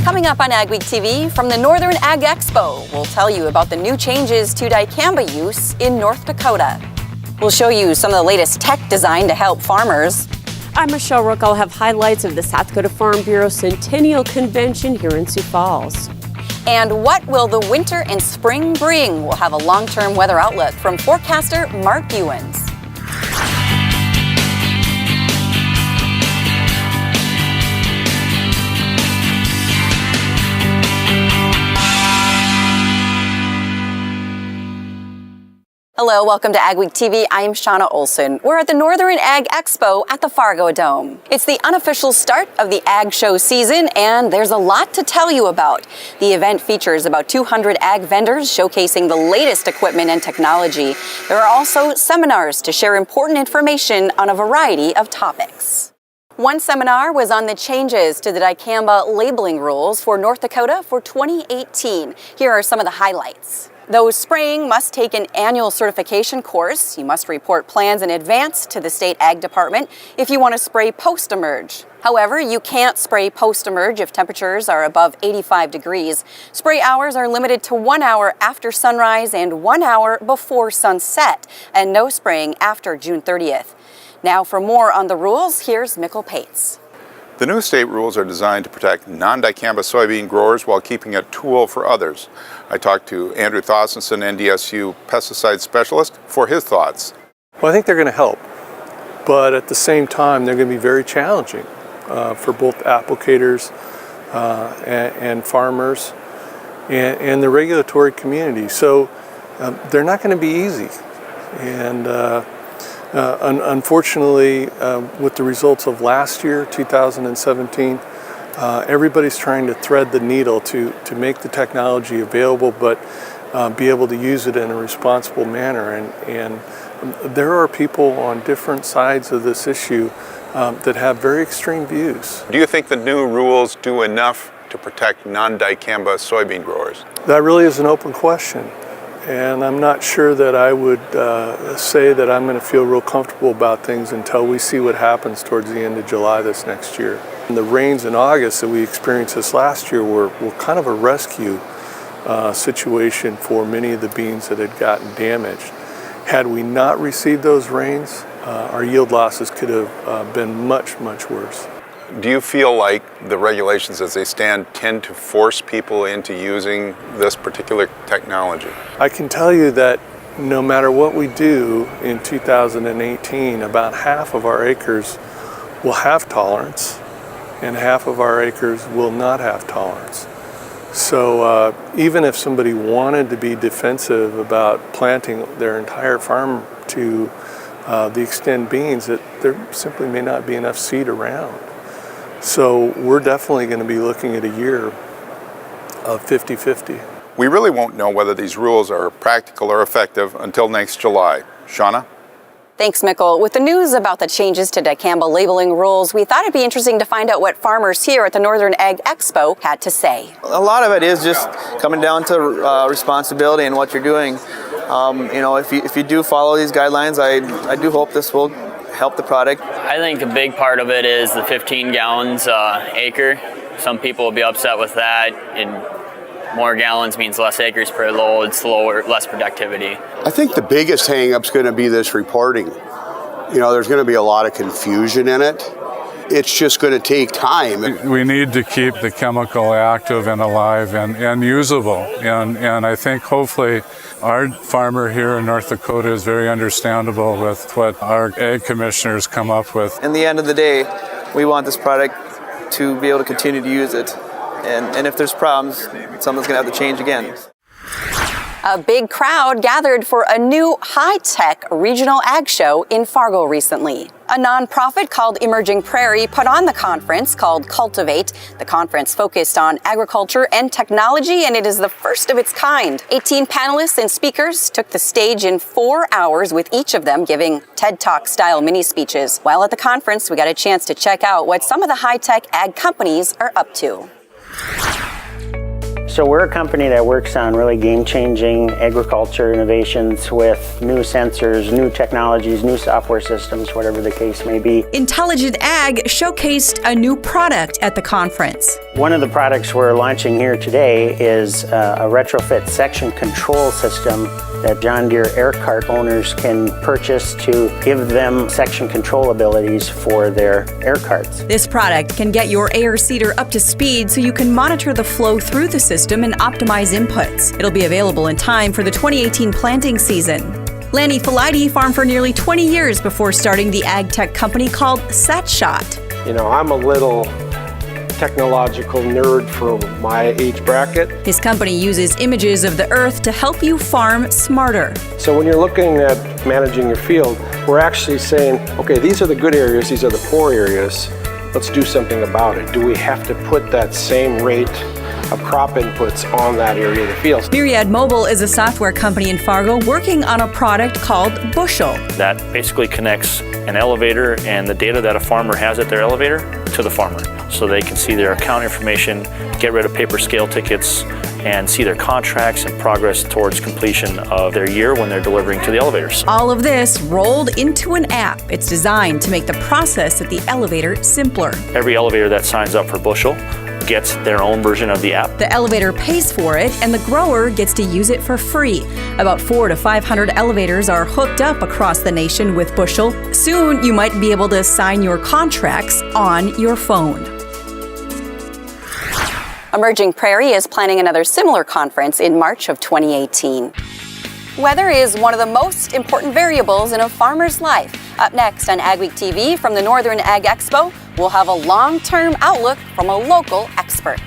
Coming up on AgweekTV, from the Northern Ag Expo, we'll tell you about the new changes to dicamba use in North Dakota. We'll show you some of the latest tech designed to help farmers. I'm Michelle Rook. I'll have highlights of the South Dakota Farm Bureau Centennial Convention here in Sioux Falls. And what will the winter and spring bring? We'll have a long-term weather outlook from forecaster Mark Ewens. Hello, welcome to AgweekTV. I'm Shauna Olson. We're at the Northern Ag Expo at the Fargo Dome. It's the unofficial start of the ag show season, and there's a lot to tell you about. The event features about 200 ag vendors showcasing the latest equipment and technology. There are also seminars to share important information on a variety of topics. One seminar was on the changes to the dicamba labeling rules for North Dakota for 2018. Here are some of the highlights. Those spraying must take an annual certification course. You must report plans in advance to the state ag department if you want to spray post-emerge. However, you can't spray post-emerge if temperatures are above 85 degrees. Spray hours are limited to 1 hour after sunrise and 1 hour before sunset, and no spraying after June 30th. Now for more on the rules, here's Mikkel Pates. The new state rules are designed to protect non-dicamba soybean growers while keeping a tool for others. I talked to Andrew Thossenson, NDSU pesticide specialist, for his thoughts. Well, I think they're going to help, but at the same time, they're going to be very challenging for both applicators and farmers and the regulatory community. So they're not going to be easy. And unfortunately, with the results of last year, 2017, everybody's trying to thread the needle to make the technology available, but be able to use it in a responsible manner. And there are people on different sides of this issue that have very extreme views. Do you think the new rules do enough to protect non-dicamba soybean growers? That really is an open question. And I'm not sure that I would say that I'm going to feel real comfortable about things until we see what happens towards the end of July this next year. And the rains in August that we experienced this last year were kind of a rescue situation for many of the beans that had gotten damaged. Had we not received those rains, our yield losses could have been much, much worse. Do you feel like the regulations as they stand tend to force people into using this particular technology? I can tell you that no matter what we do in 2018, about half of our acres will have tolerance and half of our acres will not have tolerance. So even if somebody wanted to be defensive about planting their entire farm to the extent beans, that there simply may not be enough seed around. So we're definitely going to be looking at a year of 50-50. We really won't know whether these rules are practical or effective until next July. Shauna? Thanks, Mikkel. With the news about the changes to dicamba labeling rules, we thought it'd be interesting to find out what farmers here at the Northern Ag Expo had to say. A lot of it is just coming down to responsibility and what you're doing. If you do follow these guidelines, I do hope this will help the product. I think a big part of it is the 15 gallons acre. Some people will be upset with that, and more gallons means less acres per load, slower, less productivity. I think the biggest hang-up's going to be this reporting. There's going to be a lot of confusion in it. It's just going to take time. We need to keep the chemical active and alive and usable. And I think hopefully our farmer here in North Dakota is very understandable with what our ag commissioners come up with. In the end of the day, we want this product to be able to continue to use it. And if there's problems, something's going to have to change again. A big crowd gathered for a new high-tech regional ag show in Fargo recently. A nonprofit called Emerging Prairie put on the conference called Cultivate. The conference focused on agriculture and technology, and it is the first of its kind. 18 panelists and speakers took the stage in 4 hours, with each of them giving TED Talk-style mini-speeches. While at the conference, we got a chance to check out what some of the high-tech ag companies are up to. So we're a company that works on really game-changing agriculture innovations with new sensors, new technologies, new software systems, whatever the case may be. Intelligent Ag showcased a new product at the conference. One of the products we're launching here today is a retrofit section control system that John Deere air cart owners can purchase to give them section control abilities for their air carts. This product can get your air seeder up to speed so you can monitor the flow through the system and optimize inputs. It'll be available in time for the 2018 planting season. Lanny Filide farmed for nearly 20 years before starting the ag tech company called SatShot. You know, I'm a little technological nerd for my age bracket. His company uses images of the earth to help you farm smarter. So when you're looking at managing your field, we're actually saying, okay, these are the good areas, these are the poor areas. Let's do something about it. Do we have to put that same rate of crop inputs on that area of the field? Myriad Mobile is a software company in Fargo working on a product called Bushel. That basically connects an elevator and the data that a farmer has at their elevator to the farmer. So they can see their account information, get rid of paper scale tickets, and see their contracts and progress towards completion of their year when they're delivering to the elevators. All of this rolled into an app. It's designed to make the process at the elevator simpler. Every elevator that signs up for Bushel gets their own version of the app. The elevator pays for it, and the grower gets to use it for free. About 400 to 500 elevators are hooked up across the nation with Bushel. Soon, you might be able to sign your contracts on your phone. Emerging Prairie is planning another similar conference in March of 2018. Weather is one of the most important variables in a farmer's life. Up next on AgweekTV from the Northern Ag Expo, we'll have a long-term outlook from a local expert.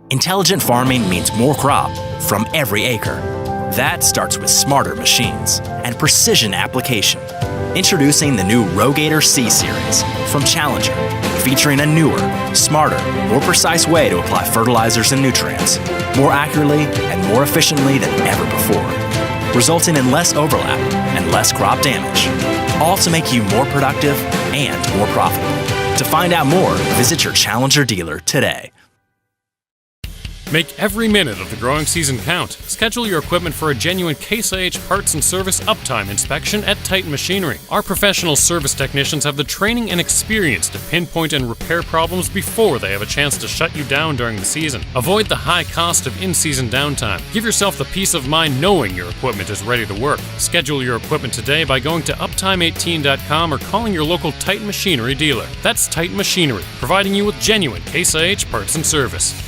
Intelligent farming means more crop from every acre. That starts with smarter machines and precision application. Introducing the new Rogator C-Series from Challenger, featuring a newer, smarter, more precise way to apply fertilizers and nutrients, more accurately and more efficiently than ever before, resulting in less overlap and less crop damage, all to make you more productive and more profitable. To find out more, visit your Challenger dealer today. Make every minute of the growing season count. Schedule your equipment for a genuine Case IH parts and service uptime inspection at Titan Machinery. Our professional service technicians have the training and experience to pinpoint and repair problems before they have a chance to shut you down during the season. Avoid the high cost of in-season downtime. Give yourself the peace of mind knowing your equipment is ready to work. Schedule your equipment today by going to uptime18.com or calling your local Titan Machinery dealer. That's Titan Machinery, providing you with genuine Case IH parts and service.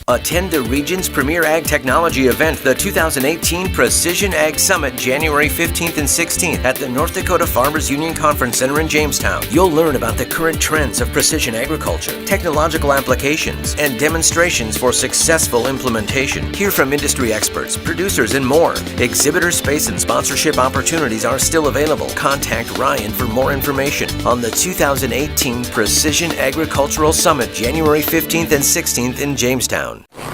Attend the region's premier ag technology event, the 2018 Precision Ag Summit, January 15th and 16th at the North Dakota Farmers Union Conference Center in Jamestown. You'll learn about the current trends of precision agriculture, technological applications, and demonstrations for successful implementation. Hear from industry experts, producers, and more. Exhibitor space and sponsorship opportunities are still available. Contact Ryan for more information on the 2018 Precision Agricultural Summit, January 15th and 16th in Jamestown. Another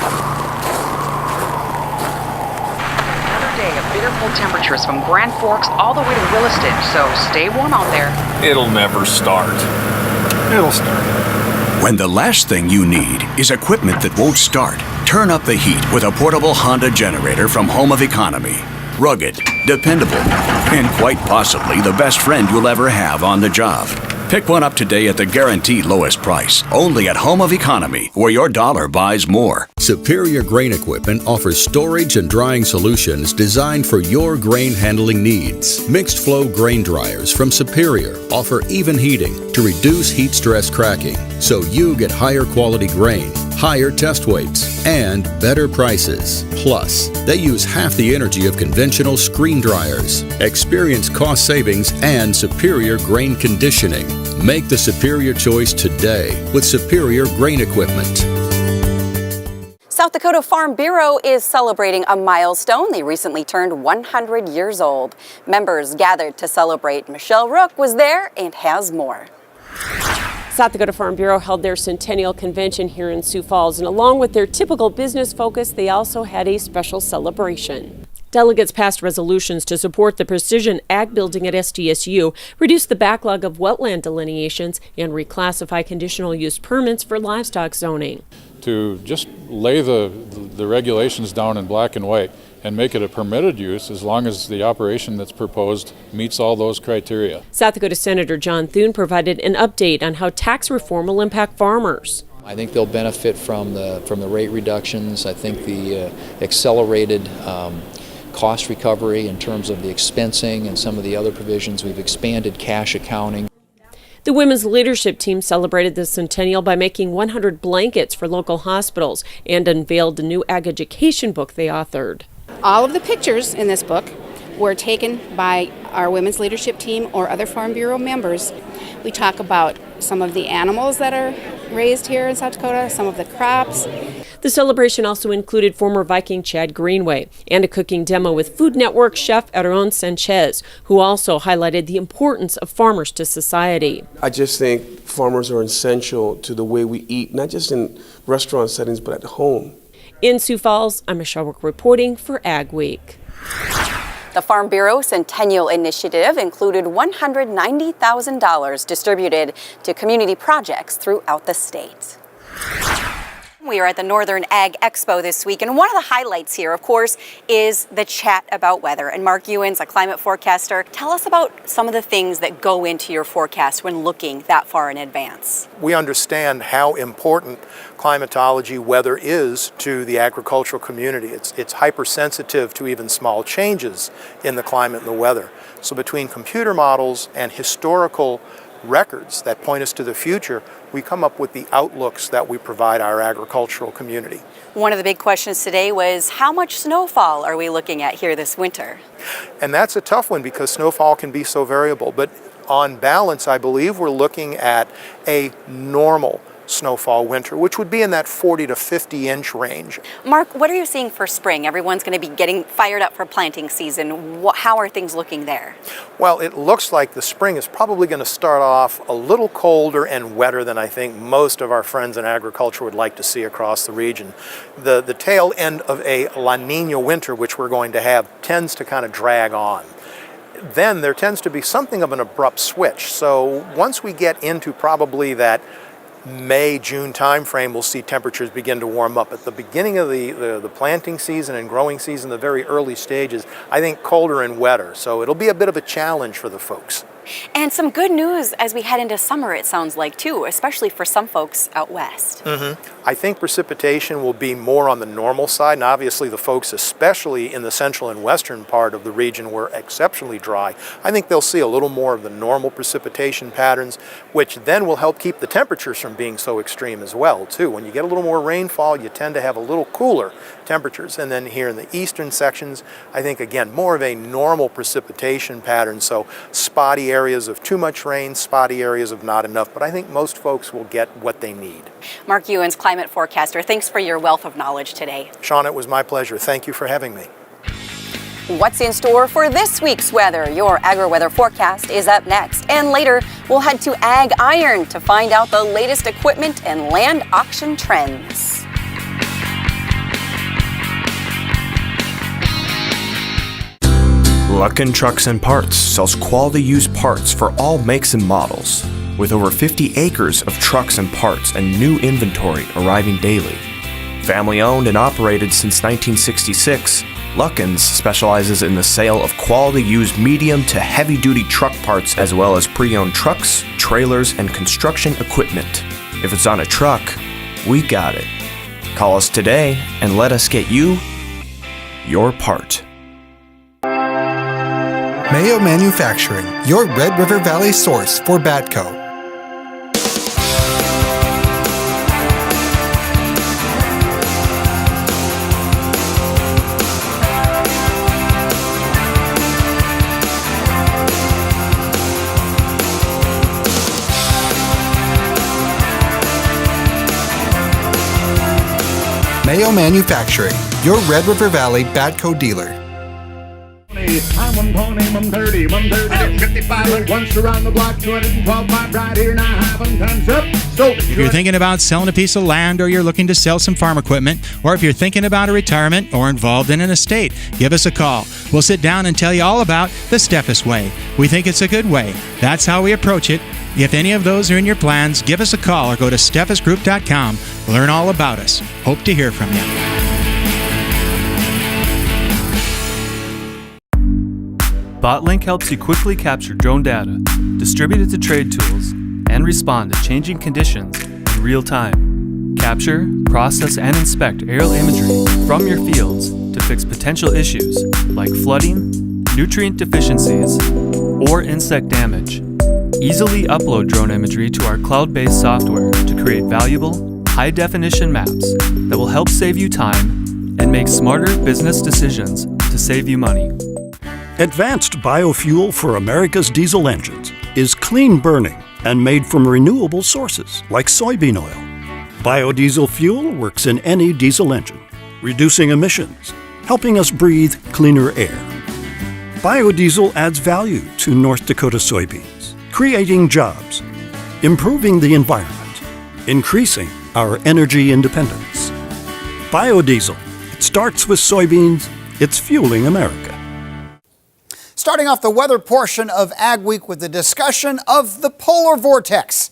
day of bitter cold temperatures from Grand Forks all the way to Williston, so stay warm out there. It'll never start. It'll start. When the last thing you need is equipment that won't start, turn up the heat with a portable Honda generator from Home of Economy. Rugged, dependable, and quite possibly the best friend you'll ever have on the job. Pick one up today at the guaranteed lowest price, only at Home of Economy, where your dollar buys more. Superior Grain Equipment offers storage and drying solutions designed for your grain handling needs. Mixed flow grain dryers from Superior offer even heating to reduce heat stress cracking, so you get higher quality grain, higher test weights, and better prices. Plus, they use half the energy of conventional screen dryers. Experience cost savings and superior grain conditioning. Make the superior choice today with Superior Grain Equipment. South Dakota Farm Bureau is celebrating a milestone. They recently turned 100 years old. Members gathered to celebrate. Michelle Rook was there and has more. South Dakota Farm Bureau held their centennial convention here in Sioux Falls, and along with their typical business focus, they also had a special celebration. Delegates passed resolutions to support the precision ag building at SDSU, reduce the backlog of wetland delineations, and reclassify conditional use permits for livestock zoning. To just lay the regulations down in black and white and make it a permitted use as long as the operation that's proposed meets all those criteria. South Dakota Senator John Thune provided an update on how tax reform will impact farmers. I think they'll benefit from the rate reductions. I think the accelerated cost recovery in terms of the expensing and some of the other provisions. We've expanded cash accounting. The women's leadership team celebrated the centennial by making 100 blankets for local hospitals and unveiled a new ag education book they authored. All of the pictures in this book were taken by our women's leadership team or other Farm Bureau members. We talk about some of the animals that are raised here in South Dakota, some of the crops. The celebration also included former Viking Chad Greenway and a cooking demo with Food Network chef Aaron Sanchez, who also highlighted the importance of farmers to society. I just think farmers are essential to the way we eat, not just in restaurant settings, but at home. In Sioux Falls, I'm Michelle Rook reporting for Ag Week. The Farm Bureau Centennial Initiative included $190,000 distributed to community projects throughout the state. We are at the Northern Ag Expo this week, and one of the highlights here, of course, is the chat about weather. And Mark Ewens, a climate forecaster, tell us about some of the things that go into your forecast when looking that far in advance. We understand how important climatology, weather is to the agricultural community. It's hypersensitive to even small changes in the climate and the weather. So between computer models and historical records that point us to the future, we come up with the outlooks that we provide our agricultural community. One of the big questions today was how much snowfall are we looking at here this winter? And that's a tough one because snowfall can be so variable. But on balance, I believe we're looking at a normal snowfall winter, which would be in that 40 to 50 inch range. Mark, what are you seeing for spring? Everyone's going to be getting fired up for planting season. How are things looking there? Well, it looks like the spring is probably going to start off a little colder and wetter than I think most of our friends in agriculture would like to see across the region. The tail end of a La Nina winter, which we're going to have, tends to kind of drag on. Then there tends to be something of an abrupt switch. So once we get into probably that May, June timeframe, we'll see temperatures begin to warm up. At the beginning of the planting season and growing season, the very early stages, I think colder and wetter. So it'll be a bit of a challenge for the folks. And some good news as we head into summer, it sounds like, too, especially for some folks out west. I think precipitation will be more on the normal side, and obviously the folks, especially in the central and western part of the region, were exceptionally dry. I think they'll see a little more of the normal precipitation patterns, which then will help keep the temperatures from being so extreme as well, too. When you get a little more rainfall, you tend to have a little cooler temperatures. And then here in the eastern sections, I think, again, more of a normal precipitation pattern, so spotty areas of too much rain, spotty areas of not enough, but I think most folks will get what they need. Mark Ewens, climate forecaster, thanks for your wealth of knowledge today. Sean, it was my pleasure. Thank you for having me. What's in store for this week's weather? Your agri-weather forecast is up next. And later, we'll head to Ag Iron to find out the latest equipment and land auction trends. Luckin Trucks and Parts sells quality used parts for all makes and models. With over 50 acres of trucks and parts and new inventory arriving daily. Family owned and operated since 1966, Luckin's specializes in the sale of quality used medium to heavy duty truck parts as well as pre-owned trucks, trailers, and construction equipment. If it's on a truck, we got it. Call us today and let us get you your part. Mayo Manufacturing, your Red River Valley source for Batco. Mayo Manufacturing, your Red River Valley Batco dealer. I'm 120, 130, 130, 55. Once around the block, 212.5 right here now. Have them times up. So if you're thinking about selling a piece of land, or you're looking to sell some farm equipment, or if you're thinking about a retirement or involved in an estate, give us a call. We'll sit down and tell you all about the Steffes way. We think it's a good way. That's how we approach it. If any of those are in your plans, give us a call or go to steffesgroup.com. Learn all about us. Hope to hear from you. BotLink helps you quickly capture drone data, distribute it to trade tools, and respond to changing conditions in real time. Capture, process, and inspect aerial imagery from your fields to fix potential issues like flooding, nutrient deficiencies, or insect damage. Easily upload drone imagery to our cloud-based software to create valuable, high-definition maps that will help save you time and make smarter business decisions to save you money. Advanced biofuel for America's diesel engines is clean burning and made from renewable sources like soybean oil. Biodiesel fuel works in any diesel engine, reducing emissions, helping us breathe cleaner air. Biodiesel adds value to North Dakota soybeans, creating jobs, improving the environment, increasing our energy independence. Biodiesel, it starts with soybeans, it's fueling America. Starting off the weather portion of Ag Week with the discussion of the polar vortex.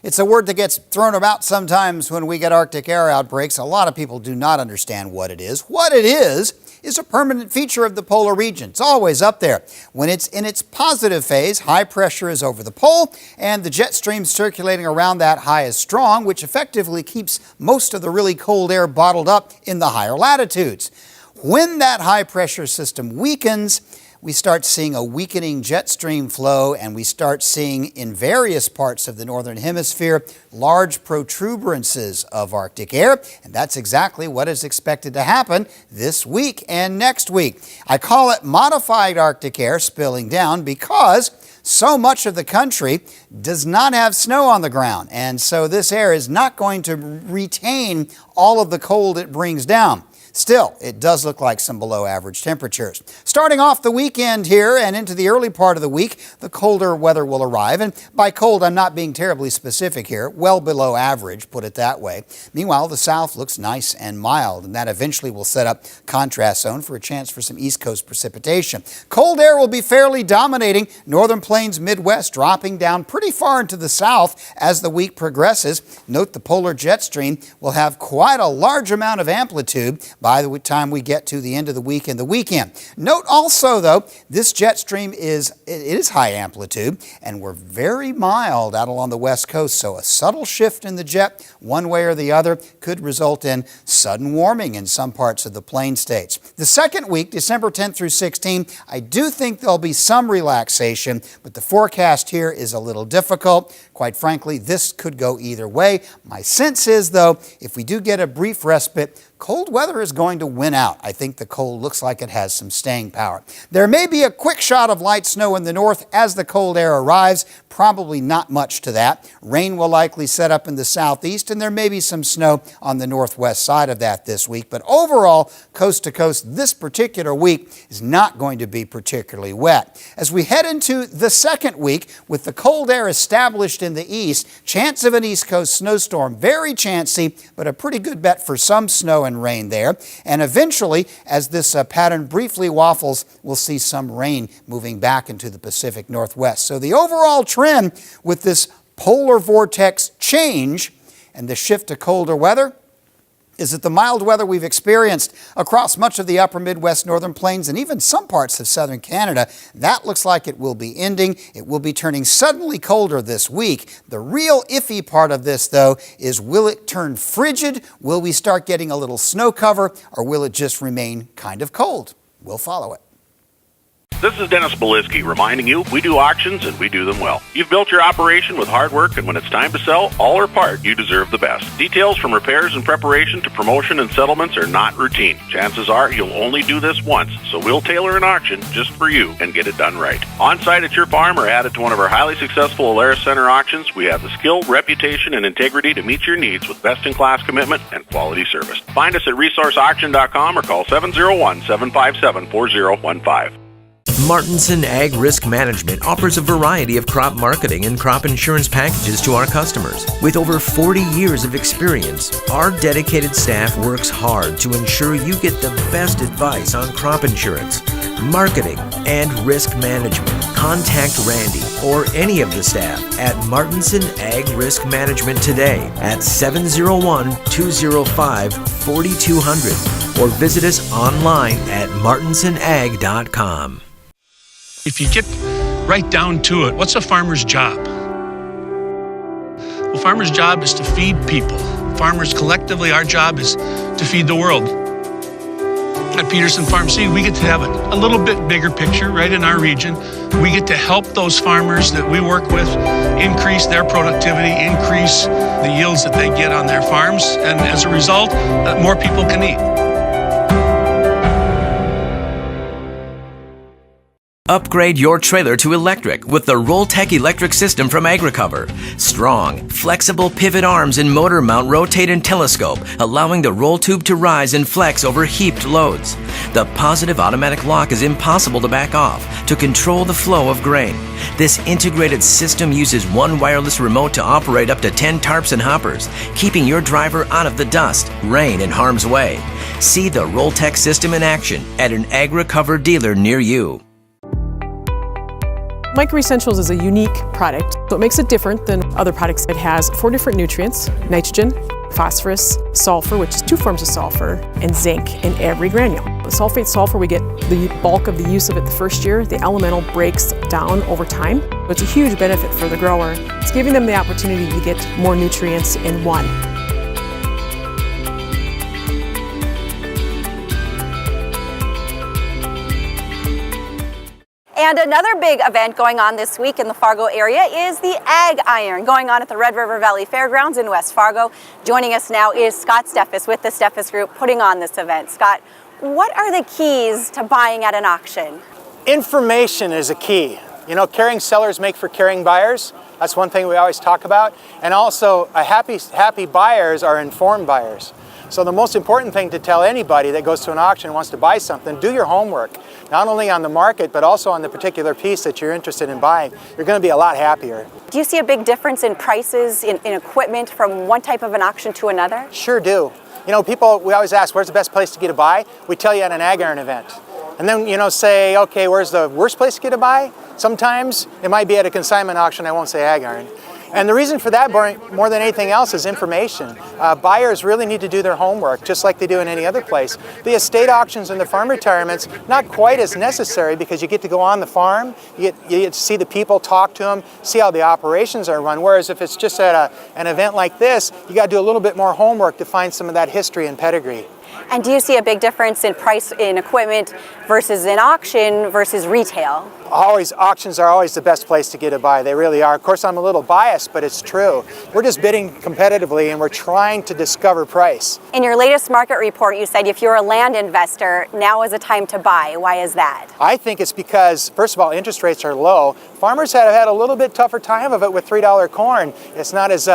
It's a word that gets thrown about sometimes when we get Arctic air outbreaks. A lot of people do not understand what it is. What it is a permanent feature of the polar region. It's always up there. When it's in its positive phase, high pressure is over the pole, and the jet stream circulating around that high is strong, which effectively keeps most of the really cold air bottled up in the higher latitudes. When that high pressure system weakens, we start seeing a weakening jet stream flow, and we start seeing in various parts of the northern hemisphere large protuberances of Arctic air, and that's exactly what is expected to happen this week and next week. I call it modified Arctic air spilling down because so much of the country does not have snow on the ground, and so this air is not going to retain all of the cold it brings down. Still, it does look like some below average temperatures. Starting off the weekend here and into the early part of the week, the colder weather will arrive. And by cold, I'm not being terribly specific here. Well below average, put it that way. Meanwhile, the south looks nice and mild, and that eventually will set up contrast zone for a chance for some east coast precipitation. Cold air will be fairly dominating northern plains, Midwest, dropping down pretty far into the south as the week progresses. Note the polar jet stream will have quite a large amount of amplitude by the time we get to the end of the week and the weekend. Note also, though, this jet stream is high amplitude, and we're very mild out along the west coast, so a subtle shift in the jet one way or the other could result in sudden warming in some parts of the plain states. The second week, December 10th through 16th, I do think there'll be some relaxation, but the forecast here is a little difficult. Quite frankly, this could go either way. My sense is, though, if we do get a brief respite, cold weather is going to win out. I think the cold looks like it has some staying power. There may be a quick shot of light snow in the north as the cold air arrives. Probably not much to that. Rain will likely set up in the southeast, and there may be some snow on the northwest side of that this week. But overall, coast to coast, this particular week is not going to be particularly wet. As we head into the second week, with the cold air established in the east, chance of an east coast snowstorm, very chancy, but a pretty good bet for some snow and rain there. And eventually, as this pattern briefly waffles, we'll see some rain moving back into the Pacific Northwest. So the overall trend with this polar vortex change and the shift to colder weather is that the mild weather we've experienced across much of the upper Midwest, northern plains, and even some parts of southern Canada, that looks like it will be ending. It will be turning suddenly colder this week. The real iffy part of this, though, is will it turn frigid? Will we start getting a little snow cover? Or will it just remain kind of cold? We'll follow it. This is Dennis Beliski reminding you we do auctions and we do them well. You've built your operation with hard work, and when it's time to sell, all or part, you deserve the best. Details from repairs and preparation to promotion and settlements are not routine. Chances are you'll only do this once, so we'll tailor an auction just for you and get it done right. On site at your farm or added to one of our highly successful Alaris Center auctions, we have the skill, reputation, and integrity to meet your needs with best-in-class commitment and quality service. Find us at resourceauction.com or call 701-757-4015. Martinson Ag Risk Management offers a variety of crop marketing and crop insurance packages to our customers. With over 40 years of experience, our dedicated staff works hard to ensure you get the best advice on crop insurance, marketing, and risk management. Contact Randy or any of the staff at Martinson Ag Risk Management today at 701-205-4200 or visit us online at martinsonag.com. If you get right down to it, what's a farmer's job? Well, farmer's job is to feed people. Farmers collectively, our job is to feed the world. At Peterson Farm Seed, we get to have a little bit bigger picture right in our region. We get to help those farmers that we work with increase their productivity, increase the yields that they get on their farms, and as a result, more people can eat. Upgrade your trailer to electric with the Rolltech electric system from AgriCover. Strong, flexible pivot arms and motor mount rotate and telescope, allowing the roll tube to rise and flex over heaped loads. The positive automatic lock is impossible to back off to control the flow of grain. This integrated system uses one wireless remote to operate up to 10 tarps and hoppers, keeping your driver out of the dust, rain, and harm's way. See the Rolltech system in action at an AgriCover dealer near you. Micro Essentials is a unique product, so it makes it different than other products. It has 4 different nutrients: nitrogen, phosphorus, sulfur, which is 2 forms of sulfur, and zinc in every granule. The sulfate sulfur, we get the bulk of the use of it the first year. The elemental breaks down over time. So it's a huge benefit for the grower. It's giving them the opportunity to get more nutrients in one. And another big event going on this week in the Fargo area is the Ag Iron, going on at the Red River Valley Fairgrounds in West Fargo. Joining us now is Scott Steffes with the Steffes Group putting on this event. Scott, what are the keys to buying at an auction? Information is a key. You know, caring sellers make for caring buyers. That's one thing we always talk about. And also, happy buyers are informed buyers. So the most important thing to tell anybody that goes to an auction and wants to buy something, do your homework. Not only on the market, but also on the particular piece that you're interested in buying. You're going to be a lot happier. Do you see a big difference in prices in equipment from one type of an auction to another? Sure do. You know, people, we always ask, where's the best place to get a buy? We tell you at an Ag Iron event. And then, you know, say, okay, where's the worst place to get a buy? Sometimes it might be at a consignment auction, I won't say Ag Iron. And the reason for that, more than anything else, is information. Buyers really need to do their homework, just like they do in any other place. The estate auctions and the farm retirements, not quite as necessary because you get to go on the farm, you get to see the people, talk to them, see how the operations are run. Whereas if it's just at an event like this, you got to do a little bit more homework to find some of that history and pedigree. And do you see a big difference in price in equipment versus in auction versus retail? Auctions are always the best place to get a buy. They really are. Of course, I'm a little biased, but it's true. We're just bidding competitively and we're trying to discover price. In your latest market report, you said if you're a land investor, now is the time to buy. Why is that? I think it's because, first of all, interest rates are low. Farmers have had a little bit tougher time of it with $3 corn. It's not as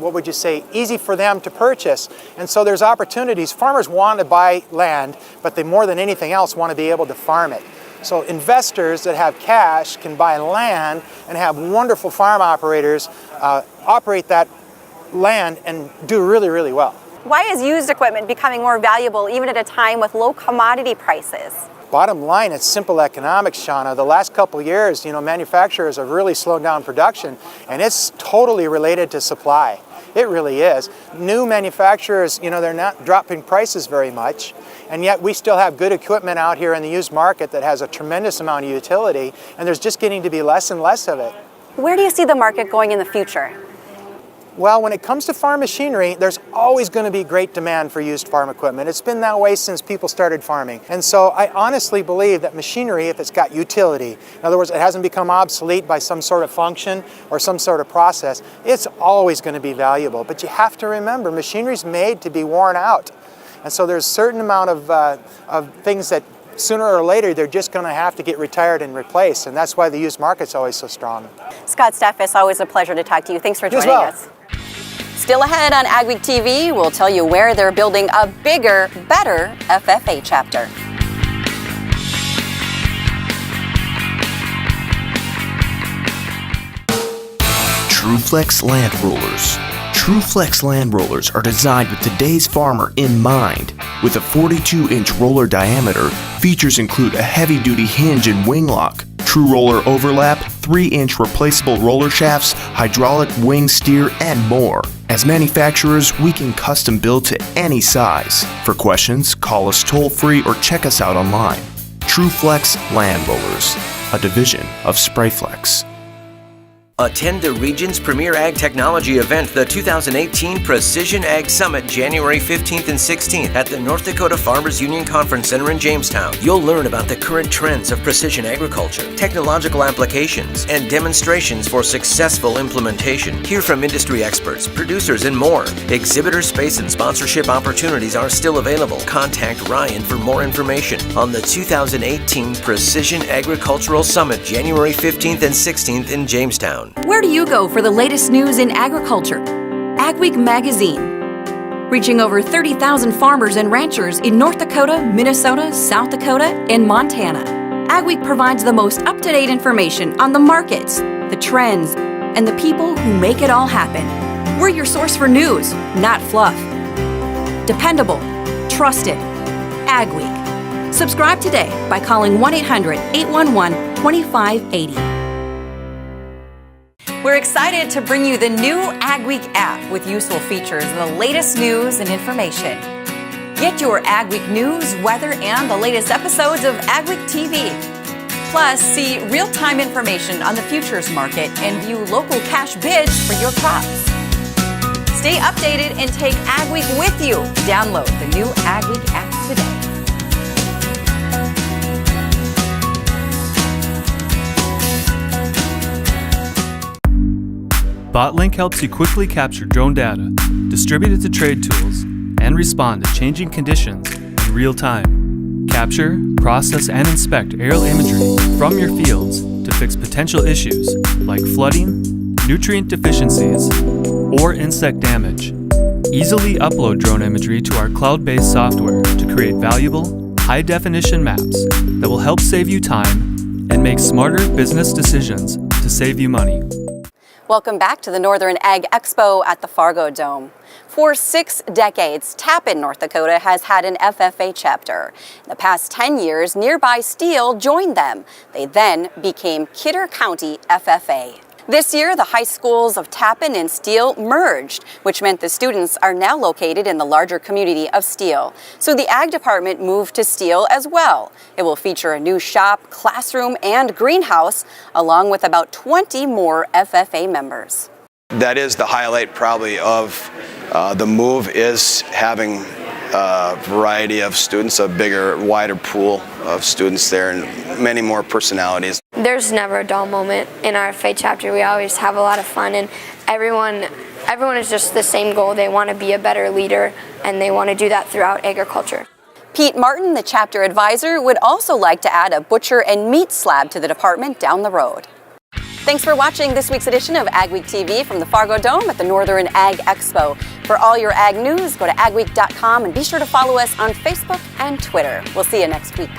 what would you say, easy for them to purchase. And so there's opportunities. Farmers want to buy land, but they more than anything else want to be able to farm it. So investors that have cash can buy land and have wonderful farm operators operate that land and do really, really well. Why is used equipment becoming more valuable even at a time with low commodity prices? Bottom line, it's simple economics, Shauna. The last couple of years, you know, manufacturers have really slowed down production, and it's totally related to supply. It really is. New manufacturers, you know, they're not dropping prices very much, and yet we still have good equipment out here in the used market that has a tremendous amount of utility, and there's just getting to be less and less of it. Where do you see the market going in the future? Well, when it comes to farm machinery, there's always going to be great demand for used farm equipment. It's been that way since people started farming. And so I honestly believe that machinery, if it's got utility, in other words, it hasn't become obsolete by some sort of function or some sort of process, it's always going to be valuable. But you have to remember, machinery's made to be worn out. And so there's a certain amount of things that sooner or later they're just going to have to get retired and replaced. And that's why the used market's always so strong. Scott Steffes, always a pleasure to talk to you. Thanks for joining us. Still ahead on AgweekTV, we'll tell you where they're building a bigger, better FFA chapter. TrueFlex Land Rollers. TrueFlex Land Rollers are designed with today's farmer in mind. With a 42-inch roller diameter, features include a heavy-duty hinge and wing lock, true roller overlap, 3-inch replaceable roller shafts, hydraulic wing steer, and more. As manufacturers, we can custom build to any size. For questions, call us toll-free or check us out online. TrueFlex Land Rollers, a division of Sprayflex. Attend the region's premier ag technology event, the 2018 Precision Ag Summit, January 15th and 16th at the North Dakota Farmers Union Conference Center in Jamestown. You'll learn about the current trends of precision agriculture, technological applications, and demonstrations for successful implementation. Hear from industry experts, producers, and more. Exhibitor space and sponsorship opportunities are still available. Contact Ryan for more information on the 2018 Precision Agricultural Summit, January 15th and 16th in Jamestown. Where do you go for the latest news in agriculture? AgWeek magazine. Reaching over 30,000 farmers and ranchers in North Dakota, Minnesota, South Dakota, and Montana. AgWeek provides the most up-to-date information on the markets, the trends, and the people who make it all happen. We're your source for news, not fluff. Dependable, trusted. AgWeek. Subscribe today by calling 1-800-811-2580. We're excited to bring you the new AgWeek app with useful features and the latest news and information. Get your AgWeek news, weather, and the latest episodes of AgweekTV. Plus, see real-time information on the futures market and view local cash bids for your crops. Stay updated and take AgWeek with you. Download the new AgWeek app today. BotLink helps you quickly capture drone data, distribute it to trade tools, and respond to changing conditions in real time. Capture, process, and inspect aerial imagery from your fields to fix potential issues like flooding, nutrient deficiencies, or insect damage. Easily upload drone imagery to our cloud-based software to create valuable, high-definition maps that will help save you time and make smarter business decisions to save you money. Welcome back to the Northern Ag Expo at the Fargo Dome. For 6 decades, Tappan, North Dakota has had an FFA chapter. In the past 10 years, nearby Steele joined them. They then became Kidder County FFA. This year, the high schools of Tappan and Steele merged, which meant the students are now located in the larger community of Steele. So the Ag Department moved to Steele as well. It will feature a new shop, classroom, and greenhouse, along with about 20 more FFA members. That is the highlight probably of the move, is having a variety of students, a bigger, wider pool of students there, and many more personalities. There's never a dull moment in our FFA chapter. We always have a lot of fun, and everyone is just the same goal. They want to be a better leader, and they want to do that throughout agriculture. Pete Martin, the chapter advisor, would also like to add a butcher and meat slab to the department down the road. Thanks for watching this week's edition of AgweekTV from the Fargo Dome at the Northern Ag Expo. For all your ag news, go to agweek.com and be sure to follow us on Facebook and Twitter. We'll see you next week.